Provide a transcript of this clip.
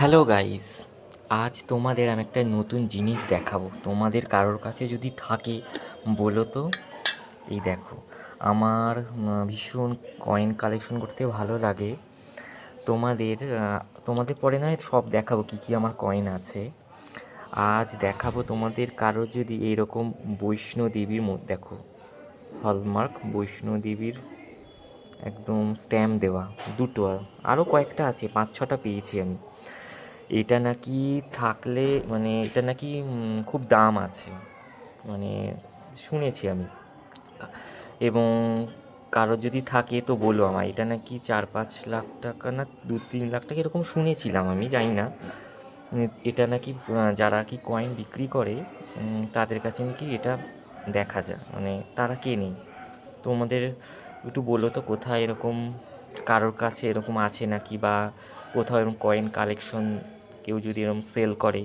Hello guys, আজ তোমাদের আমি একটা নতুন জিনিস দেখাবো। তোমাদের কারোর কাছে যদি থাকে বলো তো। এই দেখো, আমার ভীষণ কয়েন কালেকশন করতে ভালো লাগে। তোমাদের পরে নয় সব দেখাবো কী কী আমার কয়েন আছে। আজ দেখাবো তোমাদের কারোর যদি এরকম বৈষ্ণোদেবীর মধ্যে দেখো, হলমার্ক বৈষ্ণোদেবীর একদম স্ট্যাম্প দেওয়া দুটো, আরও কয়েকটা আছে, 5-6টা পেয়েছি আমি। এটা নাকি থাকলে মানে এটা নাকি খুব দাম আছে, মানে শুনেছি আমি। এবং কারোর যদি থাকে তো বলো আমায়। এটা নাকি 4-5 লাখ টাকা না 2-3 লাখ টাকা এরকম শুনেছিলাম, আমি জানি না। এটা নাকি যারা কি কয়েন বিক্রি করে তাদের কাছে নাকি এটা দেখা যায়, মানে তারা কেনে। তোমাদের একটু বলো তো কোথায় এরকম কারোর কাছে এরকম আছে নাকি, বা কোথাও এরকম কয়েন কালেকশন কেউ যদি এরকম সেল করে